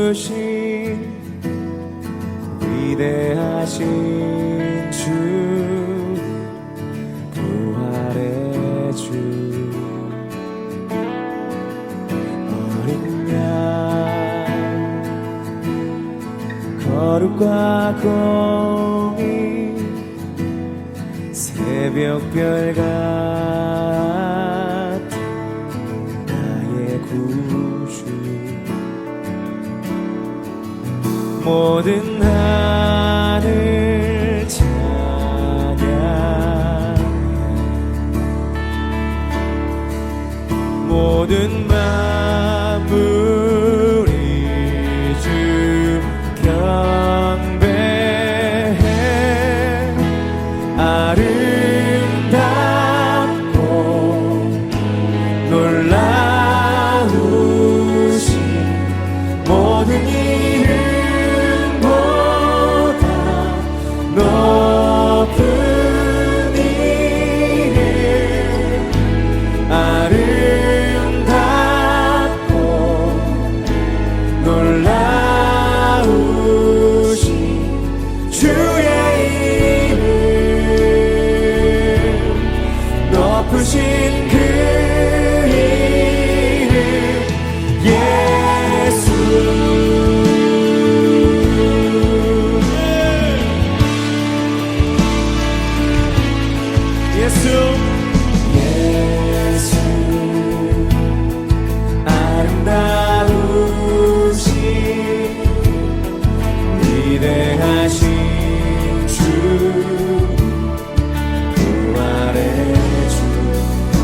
아름다우신 위대하신 주, 부활의 주. 어린 양 거룩과 공의 새벽별 같은 나의 구주. 모든 하늘 찬양해. 모든 만물이 주 경배해. 아름답고 놀라우신 모든 이름보다 높은 이름. 아름답고 놀라우신 주의 이름. 높으신 그 이름 예수. 예수, 예수. 아름다우신 위대하신 주, 부활의 주.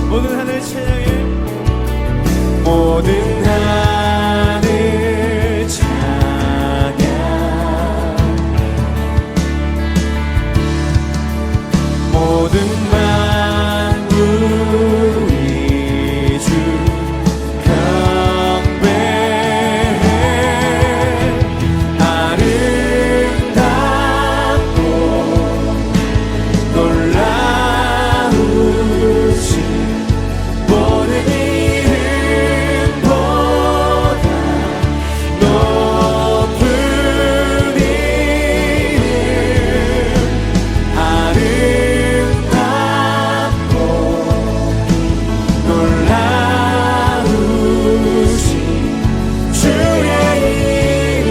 모든 하늘 찬양해. 모든 하늘 찬양. 모든 만물이 주 경배해. 아름답고 놀라우신 모든 이름보다 높은 이름. 아름답고 놀라우신 주의 이름.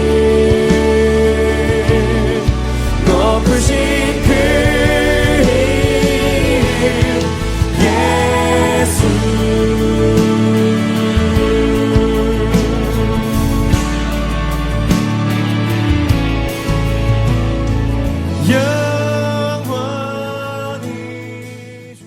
높으신 그 이름 예수. 영원히 주.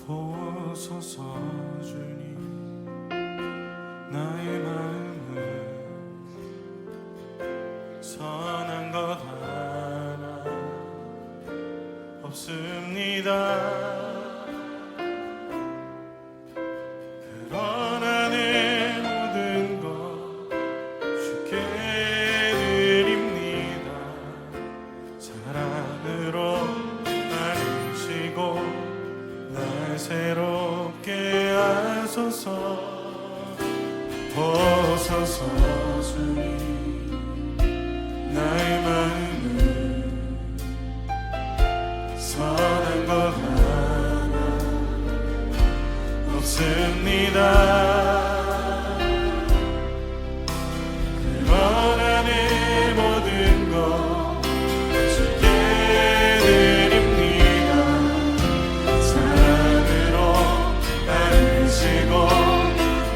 보소서 주님, 나의 마음은 선한 것 하나 없습니다. 그러나 내 모든 것 주께 드립니다. 사랑으로 나누시고 날 새롭게 하소서. 보소서 주님, 나의 마음은 선한 것 하나 없습니다. 그러나 내 모든 것 주께 드립니다. 사랑으로 나누시고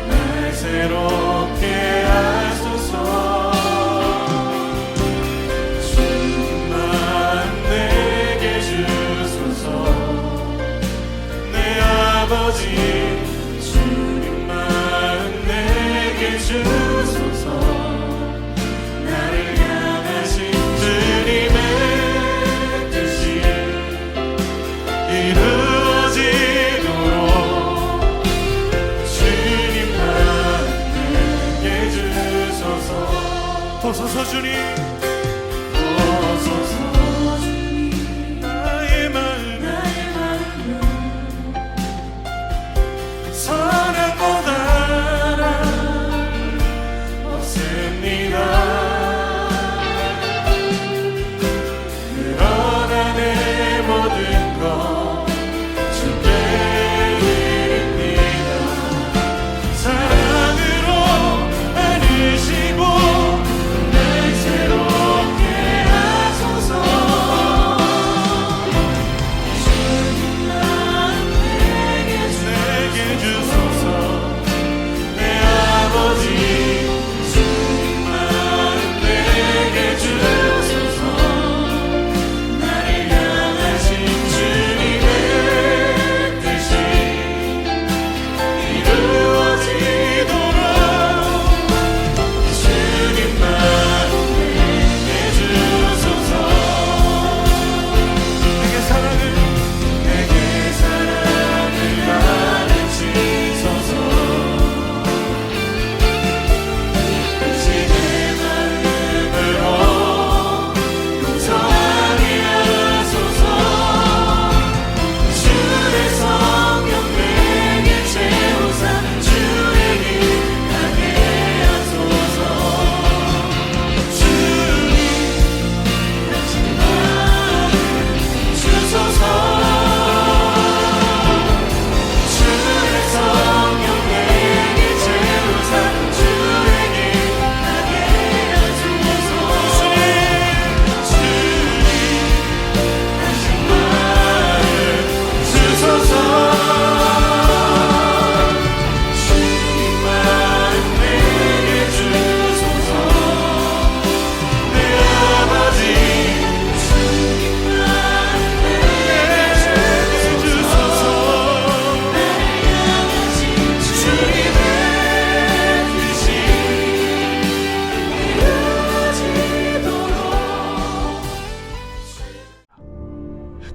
날 새롭게 하소서.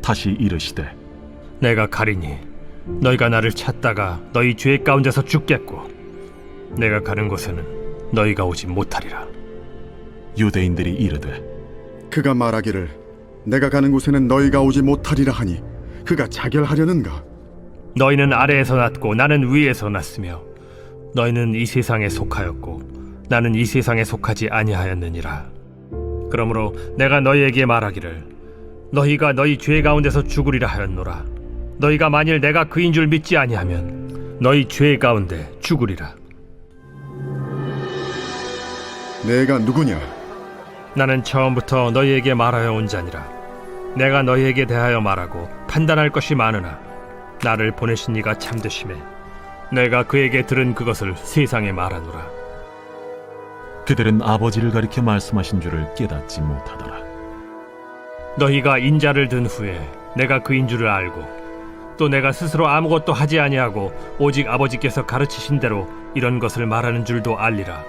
다시 이르시되 내가 가리니 너희가 나를 찾다가 너희 죄 가운데서 죽겠고 내가 가는 곳에는 너희가 오지 못하리라. 유대인들이 이르되 그가 말하기를 내가 가는 곳에는 너희가 오지 못하리라 하니 그가 자결하려는가? 너희는 아래에서 났고 나는 위에서 났으며 너희는 이 세상에 속하였고 나는 이 세상에 속하지 아니하였느니라. 그러므로 내가 너희에게 말하기를 너희가 너희 죄 가운데서 죽으리라 하였노라. 너희가 만일 내가 그인 줄 믿지 아니하면 너희 죄 가운데 죽으리라. 내가 누구냐? 나는 처음부터 너희에게 말하여 온 자니라. 내가 너희에게 대하여 말하고 판단할 것이 많으나 나를 보내신 이가 참되심에 내가 그에게 들은 그것을 세상에 말하노라. 그들은 아버지를 가리켜 말씀하신 줄을 깨닫지 못하더라. 너희가 인자를 든 후에 내가 그인 줄을 알고 또 내가 스스로 아무것도 하지 아니하고 오직 아버지께서 가르치신 대로 이런 것을 말하는 줄도 알리라.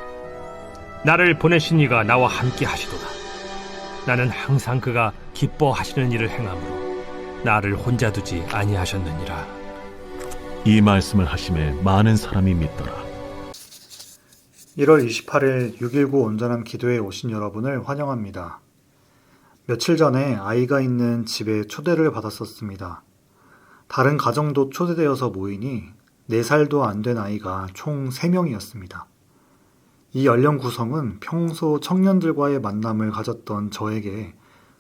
나를 보내신 이가 나와 함께 하시도다. 나는 항상 그가 기뻐하시는 일을 행함으로 나를 혼자 두지 아니하셨느니라. 이 말씀을 하심에 많은 사람이 믿더라. 1월 28일 6.19 온전한 기도에 오신 여러분을 환영합니다. 며칠 전에 아이가 있는 집에 초대를 받았었습니다. 다른 가정도 초대되어서 모이니 4살도 안 된 아이가 총 3명이었습니다. 이 연령 구성은 평소 청년들과의 만남을 가졌던 저에게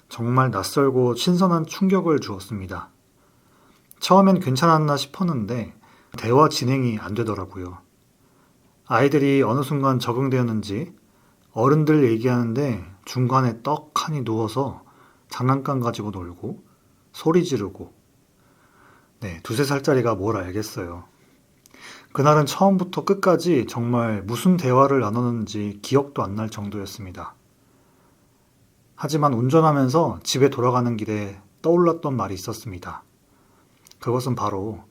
정말 낯설고 신선한 충격을 주었습니다. 처음엔 괜찮았나 싶었는데 대화 진행이 안 되더라고요. 아이들이 어느 순간 적응되었는지 어른들 얘기하는데 중간에 떡하니 누워서 장난감 가지고 놀고 소리 지르고 2~3살짜리가 뭘 알겠어요. 그날은 처음부터 끝까지 정말 무슨 대화를 나눴는지 기억도 안 날 정도였습니다. 하지만 운전하면서 집에 돌아가는 길에 떠올랐던 말이 있었습니다. 그것은 바로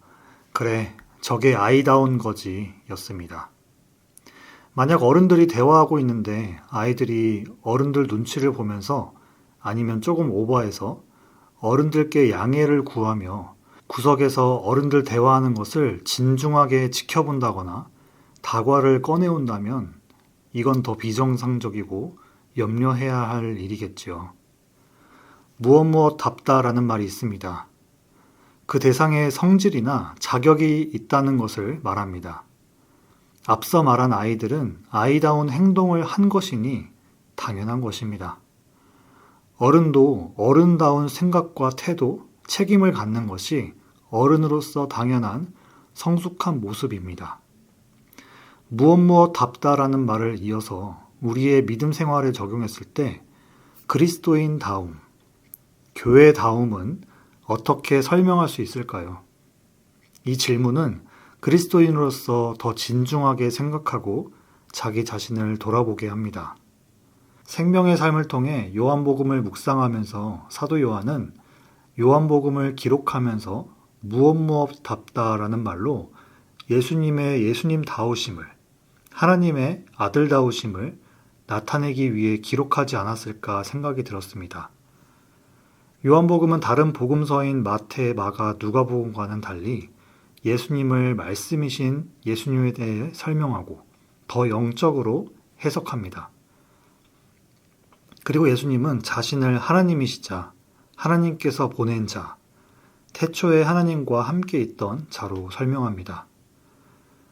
그래, 저게 아이다운 거지 였습니다. 만약 어른들이 대화하고 있는데 아이들이 어른들 눈치를 보면서 아니면 조금 오버해서 어른들께 양해를 구하며 구석에서 어른들 대화하는 것을 진중하게 지켜본다거나 다과를 꺼내온다면 이건 더 비정상적이고 염려해야 할 일이겠지요. 무엇무엇답다라는 말이 있습니다. 그 대상의 성질이나 자격이 있다는 것을 말합니다. 앞서 말한 아이들은 아이다운 행동을 한 것이니 당연한 것입니다. 어른도 어른다운 생각과 태도, 책임을 갖는 것이 어른으로서 당연한 성숙한 모습입니다. 무엇무엇답다라는 말을 이어서 우리의 믿음 생활에 적용했을 때 그리스도인다움, 교회다움은 어떻게 설명할 수 있을까요? 이 질문은 그리스도인으로서 더 진중하게 생각하고 자기 자신을 돌아보게 합니다. 생명의 삶을 통해 요한복음을 묵상하면서 사도 요한은 요한복음을 기록하면서 무엇무엇답다라는 말로 예수님의 예수님다우심을, 하나님의 아들다우심을 나타내기 위해 기록하지 않았을까 생각이 들었습니다. 요한복음은 다른 복음서인 마태, 마가, 누가복음과는 달리 예수님을 말씀이신 예수님에 대해 설명하고 더 영적으로 해석합니다. 그리고 예수님은 자신을 하나님이시자, 하나님께서 보낸 자, 태초에 하나님과 함께 있던 자로 설명합니다.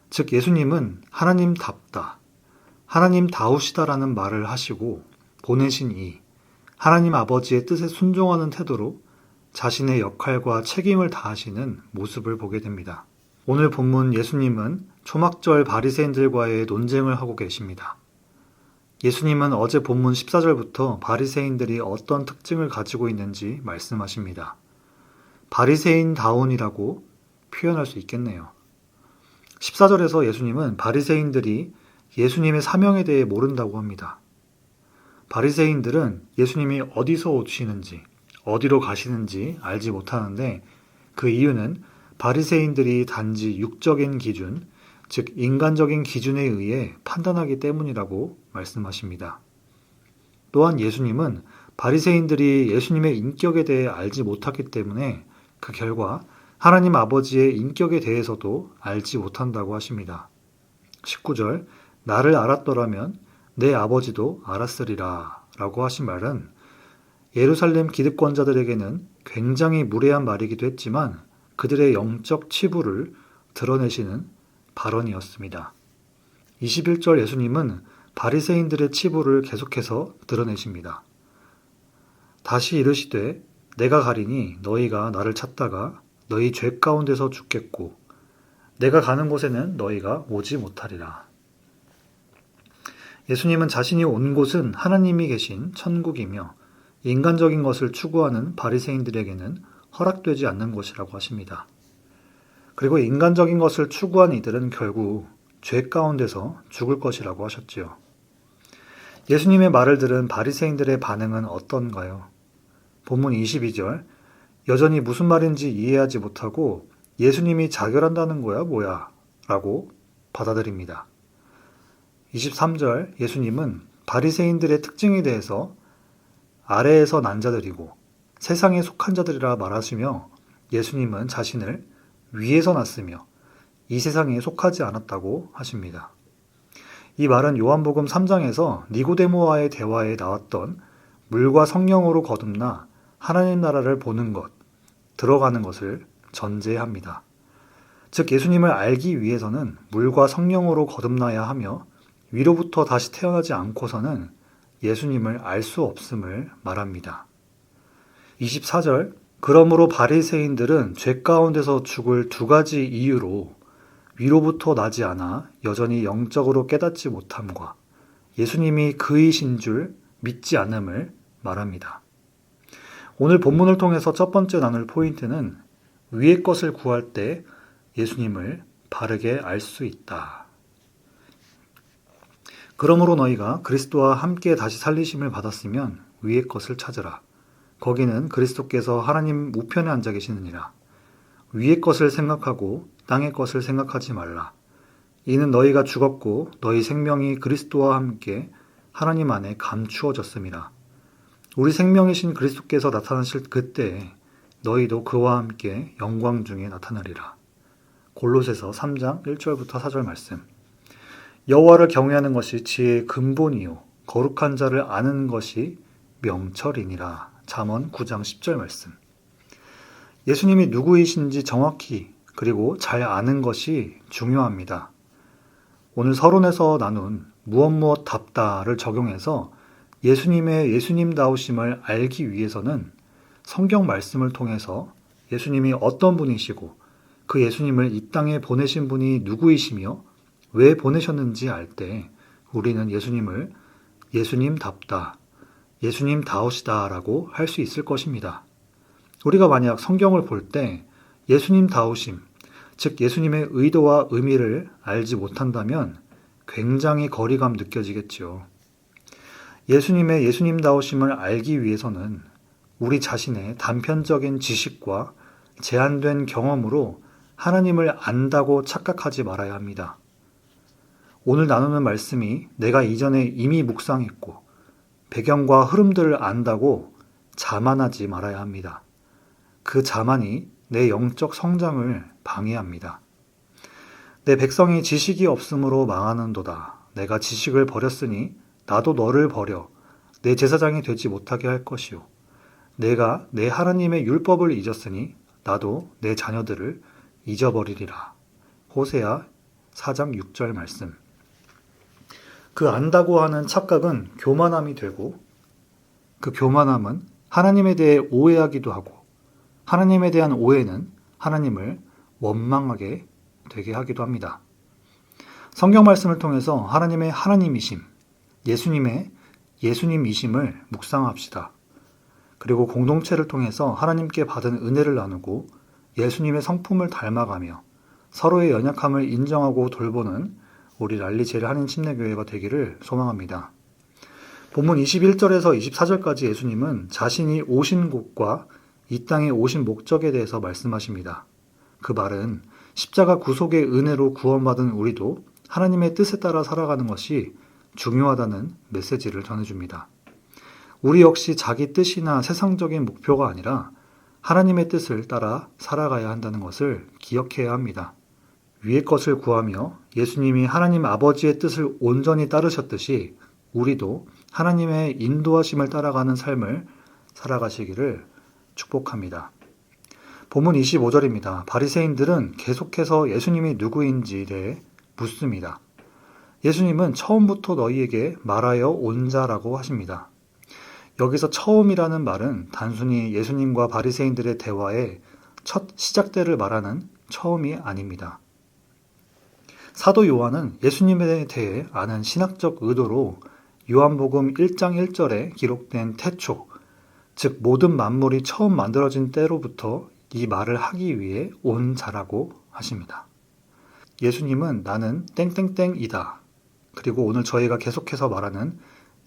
즉 예수님은 하나님답다, 하나님다우시다라는 말을 하시고 보내신 이 하나님 아버지의 뜻에 순종하는 태도로 자신의 역할과 책임을 다하시는 모습을 보게 됩니다. 오늘 본문 예수님은 초막절 바리새인들과의 논쟁을 하고 계십니다. 예수님은 어제 본문 14절부터 바리새인들이 어떤 특징을 가지고 있는지 말씀하십니다. 바리새인다운이라고 표현할 수 있겠네요. 14절에서 예수님은 바리새인들이 예수님의 사명에 대해 모른다고 합니다. 바리새인들은 예수님이 어디서 오시는지, 어디로 가시는지 알지 못하는데 그 이유는 바리새인들이 단지 육적인 기준, 즉 인간적인 기준에 의해 판단하기 때문이라고 말씀하십니다. 또한 예수님은 바리새인들이 예수님의 인격에 대해 알지 못했기 때문에 그 결과 하나님 아버지의 인격에 대해서도 알지 못한다고 하십니다. 19절, 나를 알았더라면 내 아버지도 알았으리라 라고 하신 말은 예루살렘 기득권자들에게는 굉장히 무례한 말이기도 했지만 그들의 영적 치부를 드러내시는 발언이었습니다. 21절 예수님은 바리새인들의 치부를 계속해서 드러내십니다. 다시 이르시되 내가 가리니 너희가 나를 찾다가 너희 죄 가운데서 죽겠고 내가 가는 곳에는 너희가 오지 못하리라. 예수님은 자신이 온 곳은 하나님이 계신 천국이며 인간적인 것을 추구하는 바리새인들에게는 허락되지 않는 곳이라고 하십니다. 그리고 인간적인 것을 추구한 이들은 결국 죄 가운데서 죽을 것이라고 하셨지요. 예수님의 말을 들은 바리새인들의 반응은 어떤가요? 본문 22절, 여전히 무슨 말인지 이해하지 못하고 예수님이 자결한다는 거야 뭐야? 라고 받아들입니다. 23절 예수님은 바리새인들의 특징에 대해서 아래에서 난 자들이고 세상에 속한 자들이라 말하시며 예수님은 자신을 위에서 났으며 이 세상에 속하지 않았다고 하십니다. 이 말은 요한복음 3장에서 니고데모와의 대화에 나왔던 물과 성령으로 거듭나 하나님 나라를 보는 것, 들어가는 것을 전제합니다. 즉 예수님을 알기 위해서는 물과 성령으로 거듭나야 하며 위로부터 다시 태어나지 않고서는 예수님을 알 수 없음을 말합니다. 24절, 그러므로 바리새인들은 죄 가운데서 죽을 두 가지 이유로 위로부터 나지 않아 여전히 영적으로 깨닫지 못함과 예수님이 그이신 줄 믿지 않음을 말합니다. 오늘 본문을 통해서 첫 번째 나눌 포인트는 위의 것을 구할 때 예수님을 바르게 알 수 있다. 그러므로 너희가 그리스도와 함께 다시 살리심을 받았으면 위의 것을 찾으라. 거기는 그리스도께서 하나님 우편에 앉아 계시느니라. 위의 것을 생각하고 땅의 것을 생각하지 말라. 이는 너희가 죽었고 너희 생명이 그리스도와 함께 하나님 안에 감추어졌음이라. 우리 생명이신 그리스도께서 나타나실 그때에 너희도 그와 함께 영광 중에 나타나리라. 골로새서 3장 1절부터 4절 말씀. 여호와를 경외하는 것이 지혜의 근본이요 거룩한 자를 아는 것이 명철이니라. 잠언 9장 10절 말씀. 예수님이 누구이신지 정확히 그리고 잘 아는 것이 중요합니다. 오늘 서론에서 나눈 무엇답다를 적용해서 예수님의 예수님다우심을 알기 위해서는 성경 말씀을 통해서 예수님이 어떤 분이시고 그 예수님을 이 땅에 보내신 분이 누구이시며 왜 보내셨는지 알 때 우리는 예수님을 예수님답다, 예수님다우시다라고 할 수 있을 것입니다. 우리가 만약 성경을 볼 때 예수님다우심, 즉 예수님의 의도와 의미를 알지 못한다면 굉장히 거리감 느껴지겠죠. 예수님의 예수님다우심을 알기 위해서는 우리 자신의 단편적인 지식과 제한된 경험으로 하나님을 안다고 착각하지 말아야 합니다. 오늘 나누는 말씀이 내가 이전에 이미 묵상했고 배경과 흐름들을 안다고 자만하지 말아야 합니다. 그 자만이 내 영적 성장을 방해합니다. 내 백성이 지식이 없으므로 망하는도다. 내가 지식을 버렸으니 나도 너를 버려 내 제사장이 되지 못하게 할 것이요. 내가 내 하나님의 율법을 잊었으니 나도 내 자녀들을 잊어버리리라. 호세아 4장 6절 말씀. 그 안다고 하는 착각은 교만함이 되고 그 교만함은 하나님에 대해 오해하기도 하고 하나님에 대한 오해는 하나님을 원망하게 되게 하기도 합니다. 성경 말씀을 통해서 하나님의 하나님이심, 예수님의 예수님이심을 묵상합시다. 그리고 공동체를 통해서 하나님께 받은 은혜를 나누고 예수님의 성품을 닮아가며 서로의 연약함을 인정하고 돌보는 우리 랄리제일 한인 침례교회가 되기를 소망합니다. 본문 21절에서 24절까지 예수님은 자신이 오신 곳과 이 땅에 오신 목적에 대해서 말씀하십니다. 그 말은 십자가 구속의 은혜로 구원받은 우리도 하나님의 뜻에 따라 살아가는 것이 중요하다는 메시지를 전해줍니다. 우리 역시 자기 뜻이나 세상적인 목표가 아니라 하나님의 뜻을 따라 살아가야 한다는 것을 기억해야 합니다. 위의 것을 구하며 예수님이 하나님 아버지의 뜻을 온전히 따르셨듯이 우리도 하나님의 인도하심을 따라가는 삶을 살아가시기를 축복합니다. 본문 25절입니다. 바리새인들은 계속해서 예수님이 누구인지에 대해 묻습니다. 예수님은 처음부터 너희에게 말하여 온 자라고 하십니다. 여기서 처음이라는 말은 단순히 예수님과 바리새인들의 대화의 첫 시작대를 말하는 처음이 아닙니다. 사도 요한은 예수님에 대해 아는 신학적 의도로 요한복음 1장 1절에 기록된 태초, 즉 모든 만물이 처음 만들어진 때로부터 이 말을 하기 위해 온 자라고 하십니다. 예수님은 나는 땡땡땡이다. 그리고 오늘 저희가 계속해서 말하는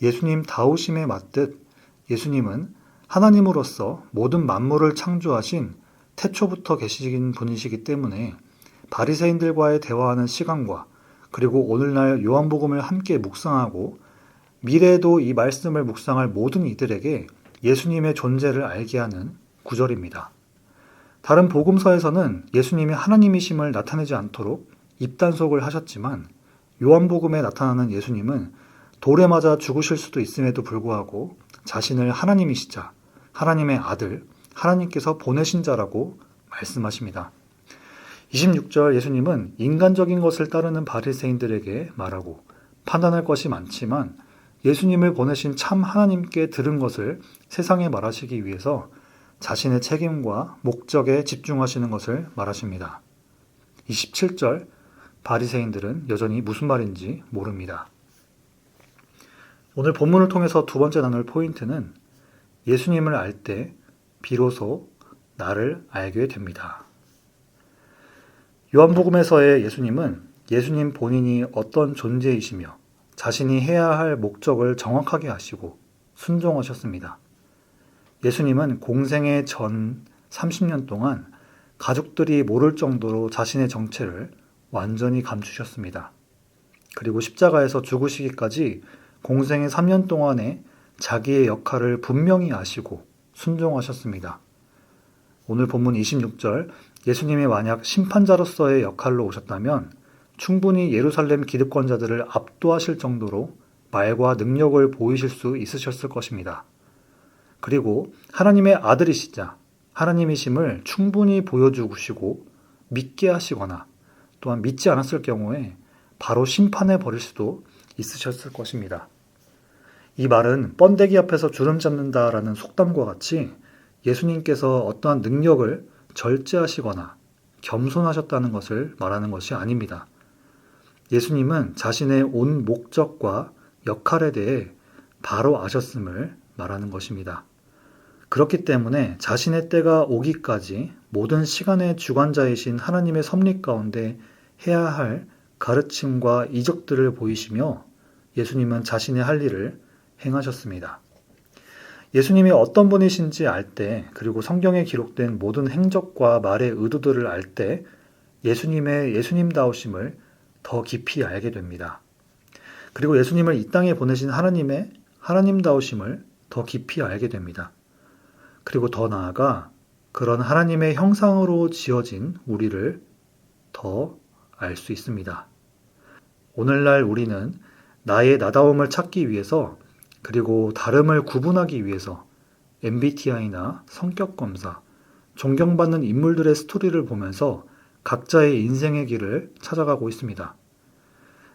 예수님 다우심에 맞듯 예수님은 하나님으로서 모든 만물을 창조하신 태초부터 계시긴 분이시기 때문에 바리새인들과의 대화하는 시간과 그리고 오늘날 요한복음을 함께 묵상하고 미래에도 이 말씀을 묵상할 모든 이들에게 예수님의 존재를 알게 하는 구절입니다. 다른 복음서에서는 예수님이 하나님이심을 나타내지 않도록 입단속을 하셨지만 요한복음에 나타나는 예수님은 돌에 맞아 죽으실 수도 있음에도 불구하고 자신을 하나님이시자 하나님의 아들, 하나님께서 보내신 자라고 말씀하십니다. 26절 예수님은 인간적인 것을 따르는 바리새인들에게 말하고 판단할 것이 많지만 예수님을 보내신 참 하나님께 들은 것을 세상에 말하시기 위해서 자신의 책임과 목적에 집중하시는 것을 말하십니다. 27절 바리새인들은 여전히 무슨 말인지 모릅니다. 오늘 본문을 통해서 두 번째 나눌 포인트는 예수님을 알 때 비로소 나를 알게 됩니다. 요한복음에서의 예수님은 예수님 본인이 어떤 존재이시며 자신이 해야 할 목적을 정확하게 아시고 순종하셨습니다. 예수님은 공생애 전 30년 동안 가족들이 모를 정도로 자신의 정체를 완전히 감추셨습니다. 그리고 십자가에서 죽으시기까지 공생애 3년 동안에 자기의 역할을 분명히 아시고 순종하셨습니다. 오늘 본문 26절 예수님이 만약 심판자로서의 역할로 오셨다면 충분히 예루살렘 기득권자들을 압도하실 정도로 말과 능력을 보이실 수 있으셨을 것입니다. 그리고 하나님의 아들이시자 하나님이심을 충분히 보여주시고 믿게 하시거나 또한 믿지 않았을 경우에 바로 심판해 버릴 수도 있으셨을 것입니다. 이 말은 번데기 앞에서 주름 잡는다라는 속담과 같이 예수님께서 어떠한 능력을 절제하시거나 겸손하셨다는 것을 말하는 것이 아닙니다. 예수님은 자신의 온 목적과 역할에 대해 바로 아셨음을 말하는 것입니다. 그렇기 때문에 자신의 때가 오기까지 모든 시간의 주관자이신 하나님의 섭리 가운데 해야 할 가르침과 이적들을 보이시며 예수님은 자신의 할 일을 행하셨습니다. 예수님이 어떤 분이신지 알 때, 그리고 성경에 기록된 모든 행적과 말의 의도들을 알 때 예수님의 예수님다우심을 더 깊이 알게 됩니다. 그리고 예수님을 이 땅에 보내신 하나님의 하나님다우심을 더 깊이 알게 됩니다. 그리고 더 나아가 그런 하나님의 형상으로 지어진 우리를 더 알 수 있습니다. 오늘날 우리는 나의 나다움을 찾기 위해서 그리고 다름을 구분하기 위해서 MBTI나 성격검사, 존경받는 인물들의 스토리를 보면서 각자의 인생의 길을 찾아가고 있습니다.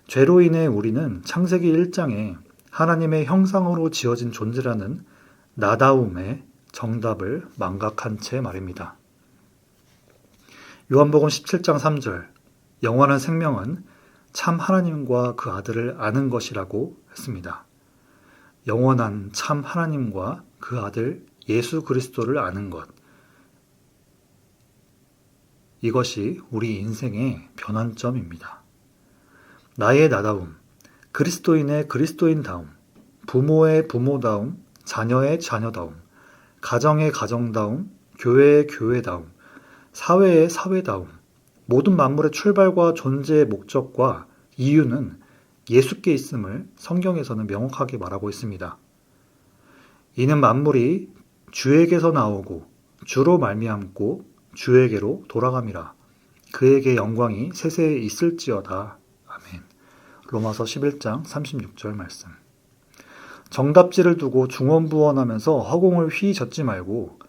죄로 인해 우리는 창세기 1장에 하나님의 형상으로 지어진 존재라는 나다움의 정답을 망각한 채 말입니다. 요한복음 17장 3절 영원한 생명은 참 하나님과 그 아들을 아는 것이라고 했습니다. 영원한 참 하나님과 그 아들 예수 그리스도를 아는 것. 이것이 우리 인생의 변환점입니다. 나의 나다움, 그리스도인의 그리스도인다움, 부모의 부모다움, 자녀의 자녀다움, 가정의 가정다움, 교회의 교회다움, 사회의 사회다움, 모든 만물의 출발과 존재의 목적과 이유는 예수께 있음을 성경에서는 명확하게 말하고 있습니다. 이는 만물이 주에게서 나오고 주로 말미암고 주에게로 돌아감이라. 그에게 영광이 세세에 있을지어다. 아멘. 로마서 11장 36절 말씀. 정답지를 두고 중언부언하면서 허공을 휘젓지 말고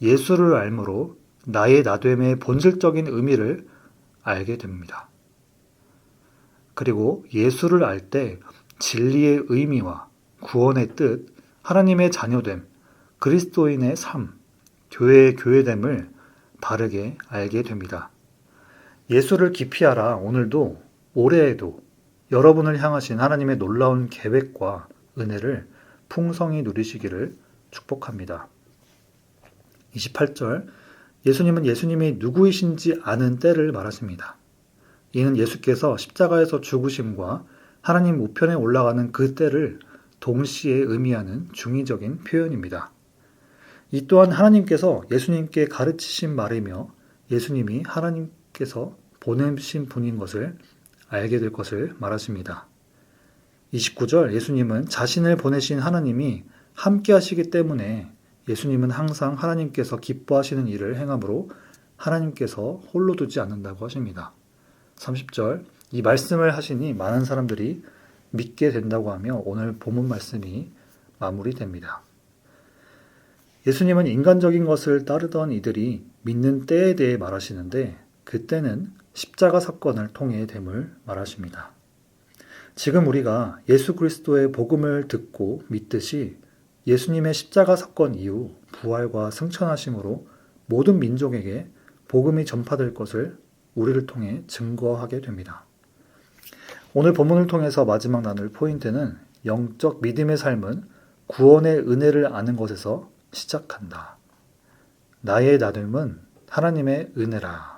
예수를 알므로 나의 나됨의 본질적인 의미를 알게 됩니다. 그리고 예수를 알 때 진리의 의미와 구원의 뜻, 하나님의 자녀됨, 그리스도인의 삶, 교회의 교회됨을 바르게 알게 됩니다. 예수를 깊이 알아 오늘도 올해에도 여러분을 향하신 하나님의 놀라운 계획과 은혜를 풍성히 누리시기를 축복합니다. 28절, 예수님은 예수님이 누구이신지 아는 때를 말하십니다. 이는 예수께서 십자가에서 죽으심과 하나님 우편에 올라가는 그 때를 동시에 의미하는 중의적인 표현입니다. 이 또한 하나님께서 예수님께 가르치신 말이며 예수님이 하나님께서 보내신 분인 것을 알게 될 것을 말하십니다. 29절, 예수님은 자신을 보내신 하나님이 함께 하시기 때문에 예수님은 항상 하나님께서 기뻐하시는 일을 행함으로 하나님께서 홀로 두지 않는다고 하십니다. 30절, 이 말씀을 하시니 많은 사람들이 믿게 된다고 하며 오늘 본문 말씀이 마무리됩니다. 예수님은 인간적인 것을 따르던 이들이 믿는 때에 대해 말하시는데 그 때는 십자가 사건을 통해 됨을 말하십니다. 지금 우리가 예수 그리스도의 복음을 듣고 믿듯이 예수님의 십자가 사건 이후 부활과 승천하심으로 모든 민족에게 복음이 전파될 것을 우리를 통해 증거하게 됩니다. 오늘 본문을 통해서 마지막 나눌 포인트는 영적 믿음의 삶은 구원의 은혜를 아는 것에서 시작한다. 나의 나됨은 하나님의 은혜라.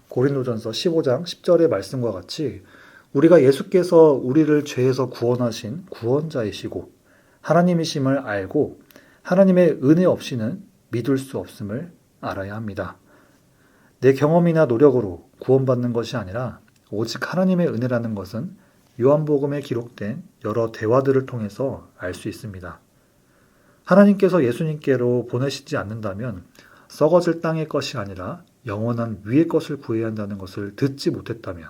고린도전서 15장 10절의 말씀과 같이 우리가 예수께서 우리를 죄에서 구원하신 구원자이시고 하나님이심을 알고 하나님의 은혜 없이는 믿을 수 없음을 알아야 합니다. 내 경험이나 노력으로 구원받는 것이 아니라 오직 하나님의 은혜라는 것은 요한복음에 기록된 여러 대화들을 통해서 알 수 있습니다. 하나님께서 예수님께로 보내시지 않는다면 썩어질 땅의 것이 아니라 영원한 위의 것을 구해야 한다는 것을 듣지 못했다면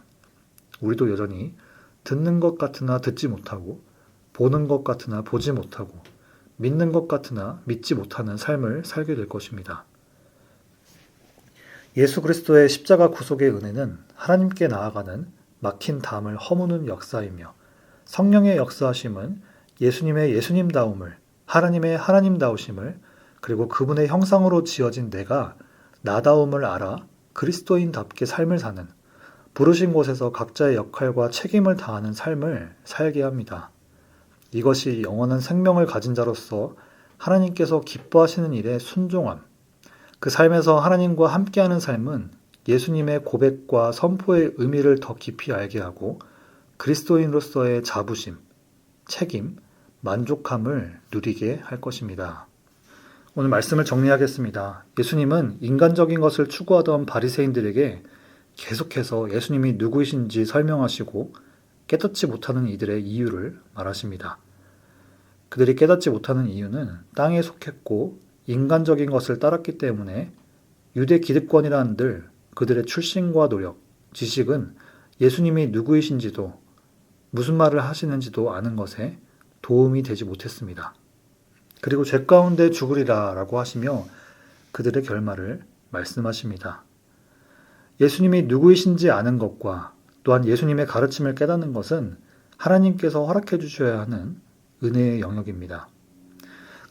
우리도 여전히 듣는 것 같으나 듣지 못하고 보는 것 같으나 보지 못하고 믿는 것 같으나 믿지 못하는 삶을 살게 될 것입니다. 예수 그리스도의 십자가 구속의 은혜는 하나님께 나아가는 막힌 담을 허무는 역사이며 성령의 역사하심은 예수님의 예수님다움을 하나님의 하나님다우심을 그리고 그분의 형상으로 지어진 내가 나다움을 알아 그리스도인답게 삶을 사는 부르신 곳에서 각자의 역할과 책임을 다하는 삶을 살게 합니다. 이것이 영원한 생명을 가진 자로서 하나님께서 기뻐하시는 일에 순종함, 그 삶에서 하나님과 함께하는 삶은 예수님의 고백과 선포의 의미를 더 깊이 알게 하고 그리스도인으로서의 자부심, 책임, 만족함을 누리게 할 것입니다. 오늘 말씀을 정리하겠습니다. 예수님은 인간적인 것을 추구하던 바리새인들에게 계속해서 예수님이 누구이신지 설명하시고 깨닫지 못하는 이들의 이유를 말하십니다. 그들이 깨닫지 못하는 이유는 땅에 속했고 인간적인 것을 따랐기 때문에 유대 기득권이란들 그들의 출신과 노력, 지식은 예수님이 누구이신지도 무슨 말을 하시는지도 아는 것에 도움이 되지 못했습니다. 그리고 죄 가운데 죽으리라 라고 하시며 그들의 결말을 말씀하십니다. 예수님이 누구이신지 아는 것과 또한 예수님의 가르침을 깨닫는 것은 하나님께서 허락해 주셔야 하는 은혜의 영역입니다.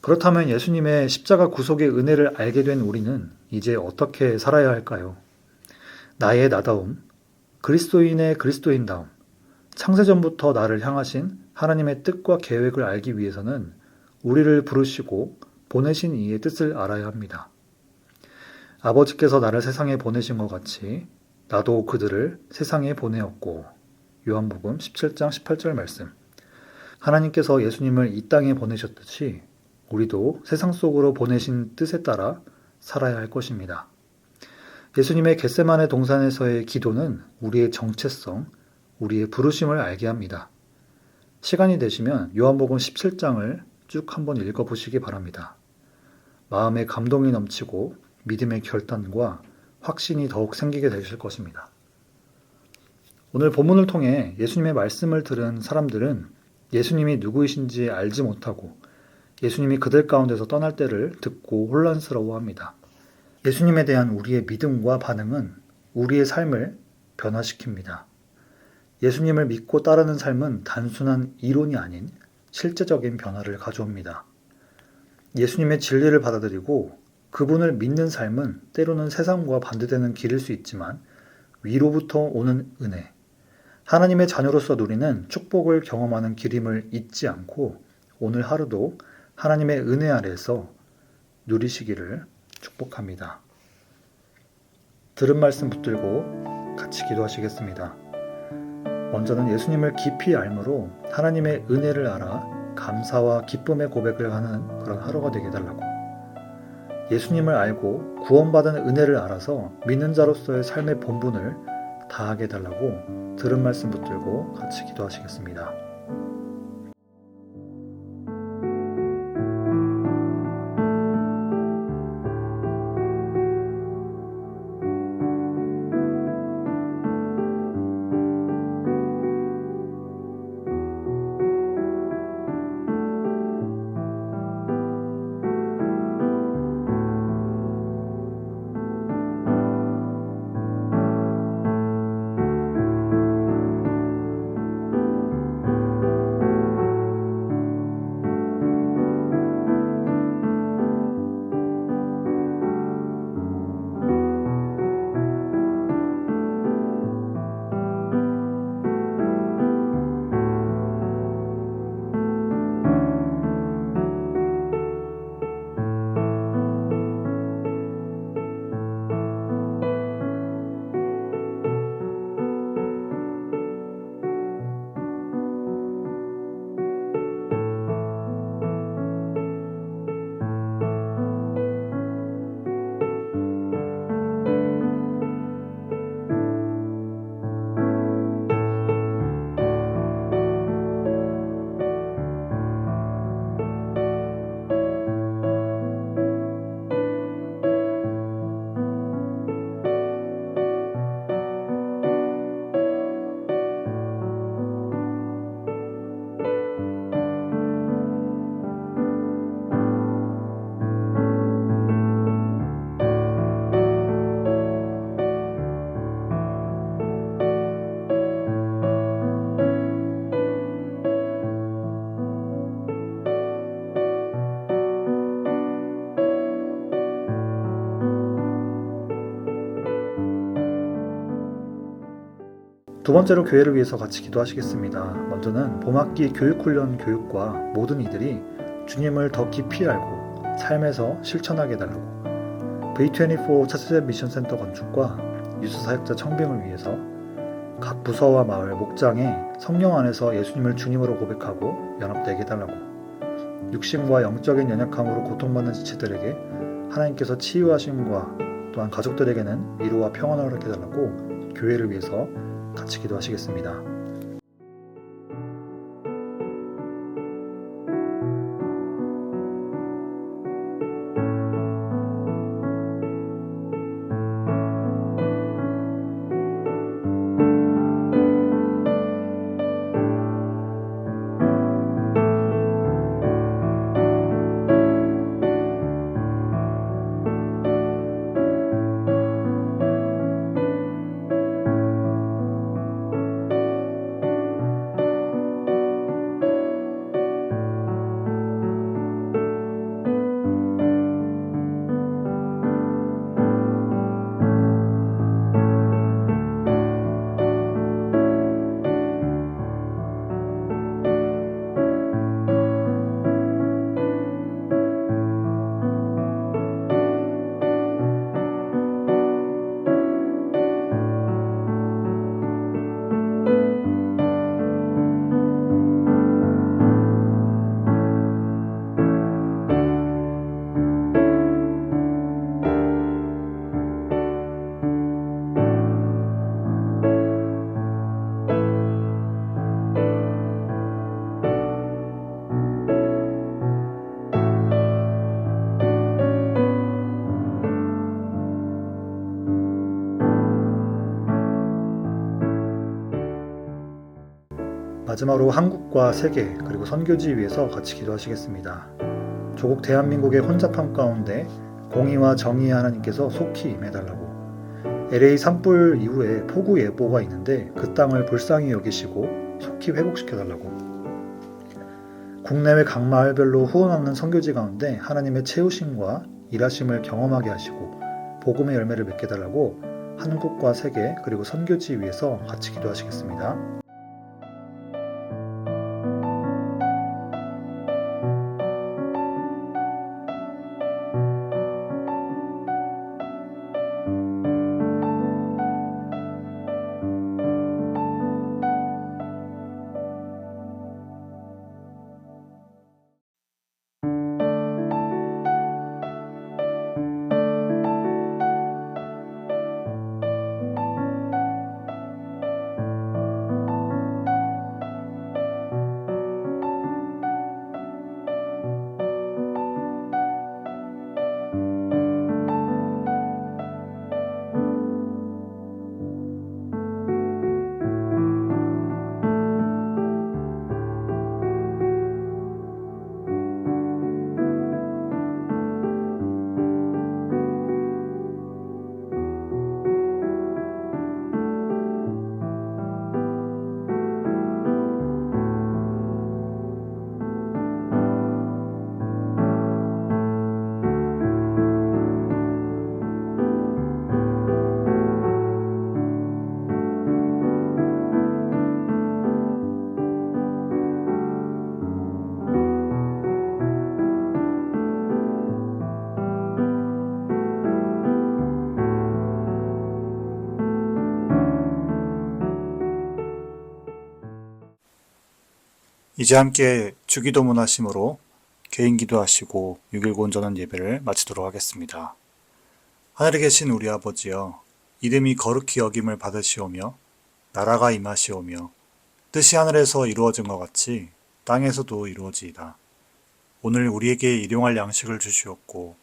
그렇다면 예수님의 십자가 구속의 은혜를 알게 된 우리는 이제 어떻게 살아야 할까요? 나의 나다움, 그리스도인의 그리스도인다움, 창세전부터 나를 향하신 하나님의 뜻과 계획을 알기 위해서는 우리를 부르시고 보내신 이의 뜻을 알아야 합니다. 아버지께서 나를 세상에 보내신 것 같이 나도 그들을 세상에 보내었고 요한복음 17장 18절 말씀. 하나님께서 예수님을 이 땅에 보내셨듯이 우리도 세상 속으로 보내신 뜻에 따라 살아야 할 것입니다. 예수님의 겟세마네 동산에서의 기도는 우리의 정체성, 우리의 부르심을 알게 합니다. 시간이 되시면 요한복음 17장을 쭉 한번 읽어보시기 바랍니다. 마음에 감동이 넘치고 믿음의 결단과 확신이 더욱 생기게 되실 것입니다. 오늘 본문을 통해 예수님의 말씀을 들은 사람들은 예수님이 누구이신지 알지 못하고 예수님이 그들 가운데서 떠날 때를 듣고 혼란스러워합니다. 예수님에 대한 우리의 믿음과 반응은 우리의 삶을 변화시킵니다. 예수님을 믿고 따르는 삶은 단순한 이론이 아닌 실제적인 변화를 가져옵니다. 예수님의 진리를 받아들이고 그분을 믿는 삶은 때로는 세상과 반대되는 길일 수 있지만 위로부터 오는 은혜, 하나님의 자녀로서 누리는 축복을 경험하는 길임을 잊지 않고 오늘 하루도 하나님의 은혜 아래에서 누리시기를 축복합니다. 들은 말씀 붙들고 같이 기도하시겠습니다. 먼저는 예수님을 깊이 알므로 하나님의 은혜를 알아 감사와 기쁨의 고백을 하는 그런 하루가 되게 해달라고, 예수님을 알고 구원받은 은혜를 알아서 믿는 자로서의 삶의 본분을 다하게 해달라고 들은 말씀 붙들고 같이 기도하시겠습니다. 두 번째로 교회를 위해서 같이 기도하시겠습니다. 먼저는 봄학기 교육훈련 교육과 모든 이들이 주님을 더 깊이 알고 삶에서 실천하게 해달라고, V24 차세대 미션센터 건축과 유수사역자 청빙을 위해서 각 부서와 마을, 목장에 성령 안에서 예수님을 주님으로 고백하고 연합되게 해달라고, 육신과 영적인 연약함으로 고통받는 지체들에게 하나님께서 치유하심과 또한 가족들에게는 위로와 평안을 허락해 달라고 교회를 위해서 같이 기도하시겠습니다. 마지막으로 한국과 세계 그리고 선교지 위해서 같이 기도하시겠습니다. 조국 대한민국의 혼잡함 가운데 공의와 정의의 하나님께서 속히 임해달라고. LA 산불 이후에 폭우 예보가 있는데 그 땅을 불쌍히 여기시고 속히 회복시켜달라고. 국내외 각 마을별로 후원하는 선교지 가운데 하나님의 채우심과 일하심을 경험하게 하시고 복음의 열매를 맺게 달라고 한국과 세계 그리고 선교지 위해서 같이 기도하시겠습니다. 이제 함께 주기도문 하심으로 개인 기도하시고 6.19 온전한 예배를 마치도록 하겠습니다. 하늘에 계신 우리 아버지여, 이름이 거룩히 여김을 받으시오며 나라가 임하시오며 뜻이 하늘에서 이루어진 것 같이 땅에서도 이루어지이다. 오늘 우리에게 일용할 양식을 주시옵고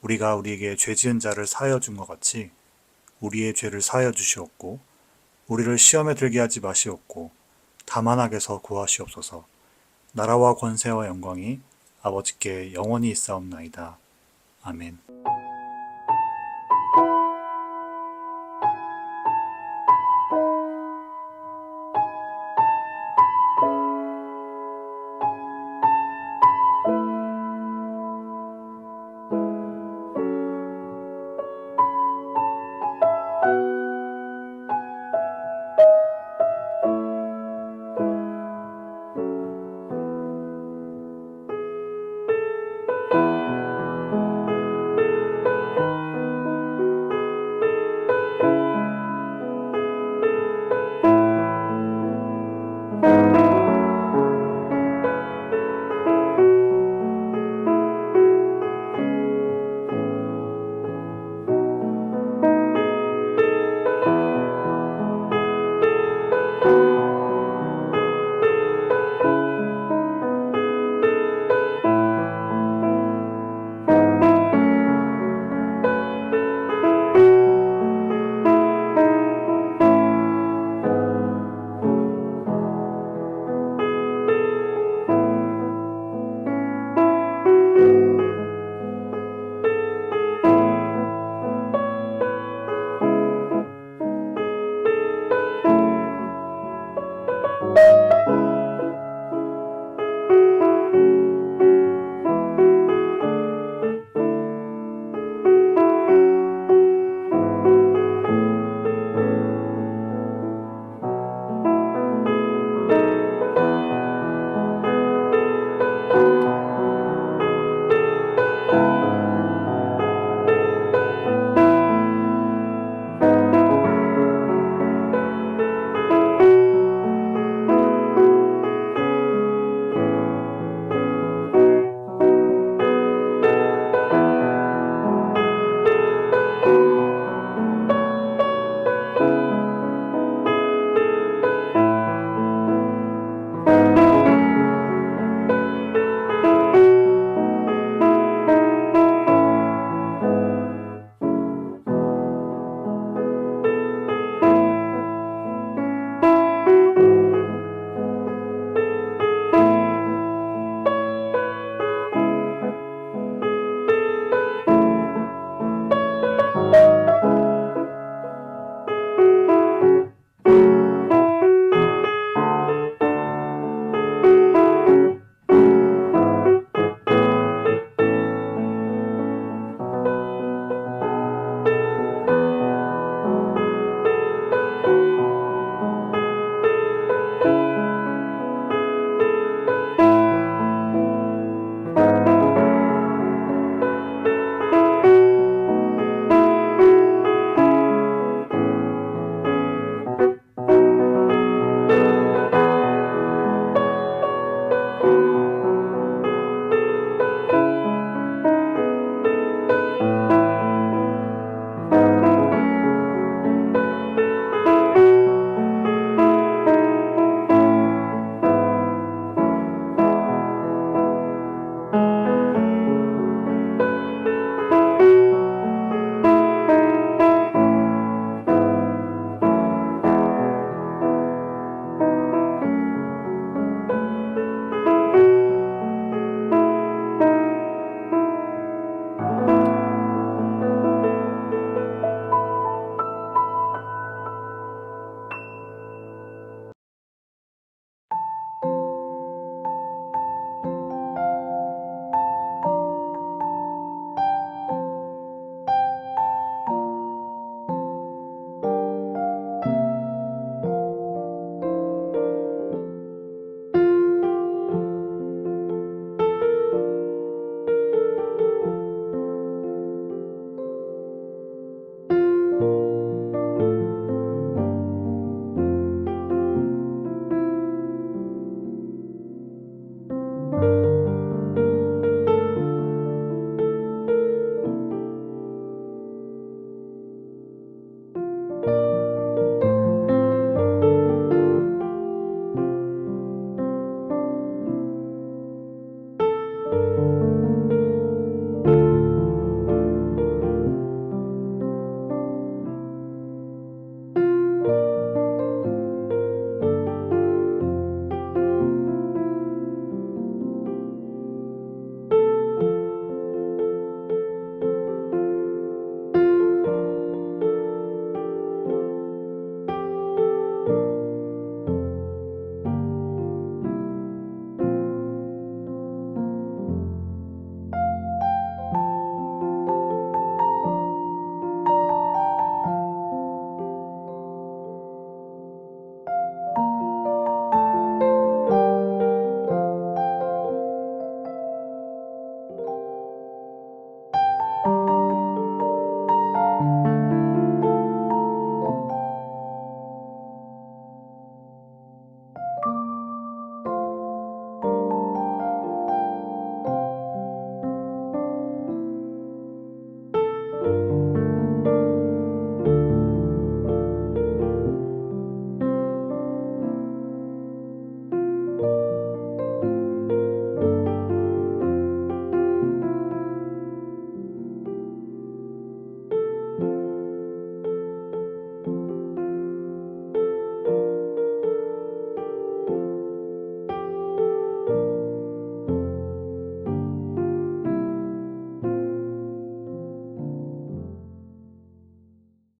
우리가 우리에게 죄 지은 자를 사하여 준 것 같이 우리의 죄를 사하여 주시옵고 우리를 시험에 들게 하지 마시옵고 다만 악에서 구하시옵소서. 나라와 권세와 영광이 아버지께 영원히 있사옵나이다. 아멘.